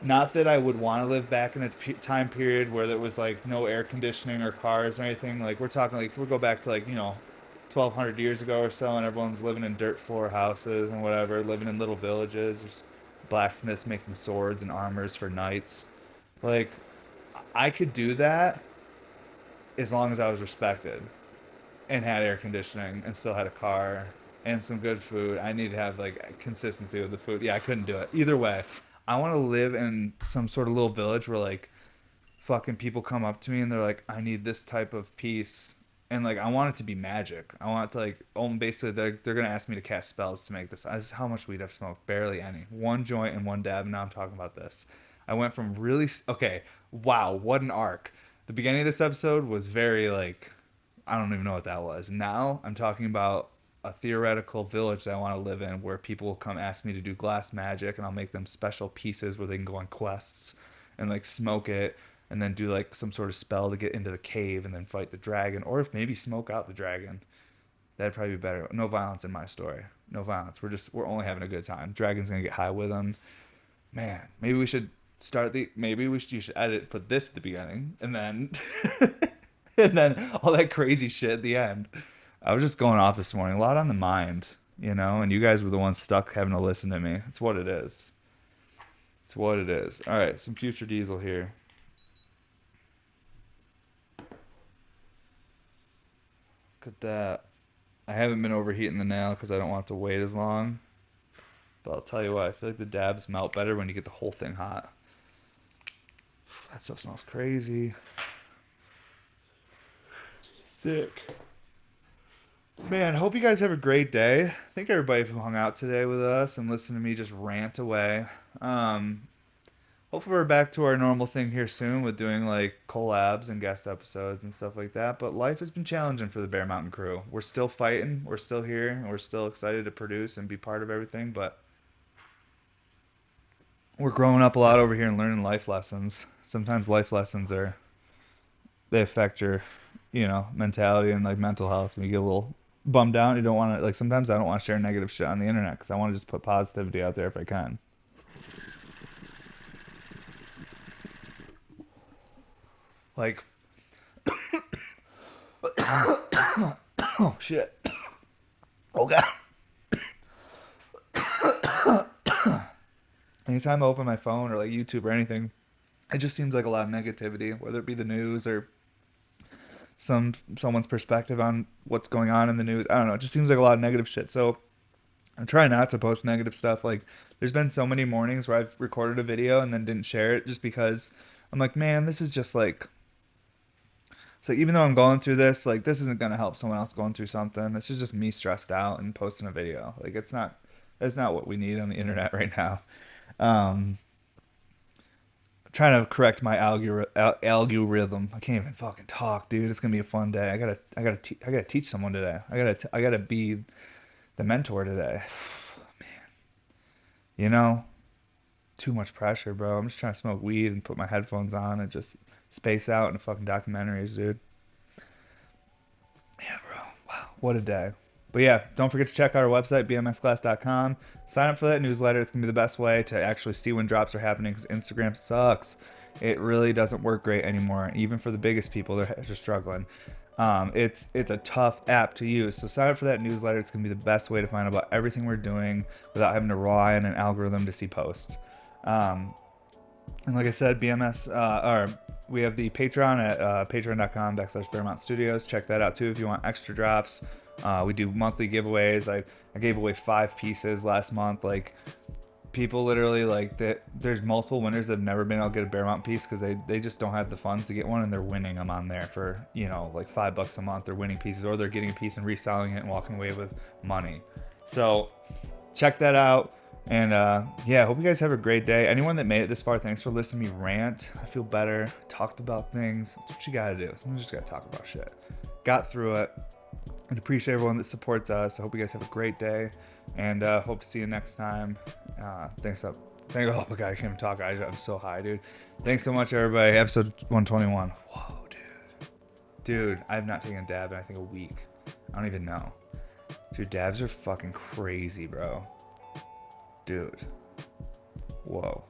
not that I would want to live back in a time period where there was like no air conditioning or cars or anything. Like we're talking like if we go back to like 1,200 years ago or so, and everyone's living in dirt floor houses and whatever, living in little villages. There's blacksmiths making swords and armors for knights. Like I could do that as long as I was respected and had air conditioning and still had a car and some good food. I need to have like consistency with the food. Yeah, I couldn't do it. Either way, I want to live in some sort of little village where like fucking people come up to me and they're like, I need this type of piece. And like I want it to be magic. I want it to like basically they're gonna ask me to cast spells to make this. This is how much weed I've smoked. Barely any. One joint and one dab, and now I'm talking about this. I went from okay, wow, what an arc. The beginning of this episode was very like, I don't even know what that was. Now I'm talking about a theoretical village that I want to live in where people will come ask me to do glass magic and I'll make them special pieces where they can go on quests and like smoke it and then do like some sort of spell to get into the cave and then fight the dragon, or if maybe smoke out the dragon. That'd probably be better. No violence in my story. No violence. We're only having a good time. Dragon's gonna get high with them. Man, maybe we should you should edit, put this at the beginning, and then and then all that crazy shit at the end. I was just going off this morning. A lot on the mind, you know, and you guys were the ones stuck having to listen to me. It's what it is. It's what it is. All right, some future diesel here. Look at that. I haven't been overheating the nail because I don't want to wait as long. But I'll tell you what, I feel like the dabs melt better when you get the whole thing hot. That stuff smells crazy. Sick. Man, hope you guys have a great day. Thank everybody who hung out today with us and listened to me just rant away. Hopefully we're back to our normal thing here soon with doing like collabs and guest episodes and stuff like that. But life has been challenging for the Bear Mountain crew. We're still fighting. We're still here. And we're still excited to produce and be part of everything. But we're growing up a lot over here and learning life lessons. Sometimes life lessons they affect your, mentality and like mental health. And you get a little bummed out. You don't want to, like, sometimes I don't want to share negative shit on the internet because I want to just put positivity out there if I can. Like, oh shit. Oh god. Anytime I open my phone or like YouTube or anything, it just seems like a lot of negativity, whether it be the news or someone's perspective on what's going on in the news. I don't know. It just seems like a lot of negative shit. So I'm trying not to post negative stuff. Like, there's been so many mornings where I've recorded a video and then didn't share it just because I'm like, man, this is just like, so even though I'm going through this, like, this isn't going to help someone else going through something. This is just me stressed out and posting a video. Like, that's not what we need on the internet right now. Trying to correct my algorithm. I can't even fucking talk, dude. It's gonna be a fun day. I gotta teach someone today. I gotta be the mentor today. Man, too much pressure, bro. I'm just trying to smoke weed and put my headphones on and just space out in fucking documentaries, dude. Yeah, bro. Wow, what a day. But yeah, don't forget to check out our website, bmsclass.com. Sign up for that newsletter. It's going to be the best way to actually see when drops are happening because Instagram sucks. It really doesn't work great anymore. Even for the biggest people, they're just struggling. It's a tough app to use. So sign up for that newsletter. It's going to be the best way to find out about everything we're doing without having to rely on an algorithm to see posts. And like I said, we have the Patreon at patreon.com/Bearmount Studios. Check that out too if you want extra drops. We do monthly giveaways. I gave away 5 pieces last month. Like, people literally, like, there's multiple winners that have never been able to get a Bear Mountain piece because they just don't have the funds to get one, and they're winning them on there for, like $5 a month. They're winning pieces, or they're getting a piece and reselling it and walking away with money. So check that out. And yeah, hope you guys have a great day. Anyone that made it this far, thanks for listening to me rant. I feel better. Talked about things. That's what you gotta do. Sometimes you just gotta talk about shit. Got through it. And appreciate everyone that supports us. I hope you guys have a great day, and hope to see you next time. Thanks up. Oh my god, I can't even talk. I'm so high, dude. Thanks so much, everybody. Episode 121. Whoa, dude. I have not taken a dab in I think a week. I don't even know. Dude, dabs are fucking crazy, bro. Dude. Whoa.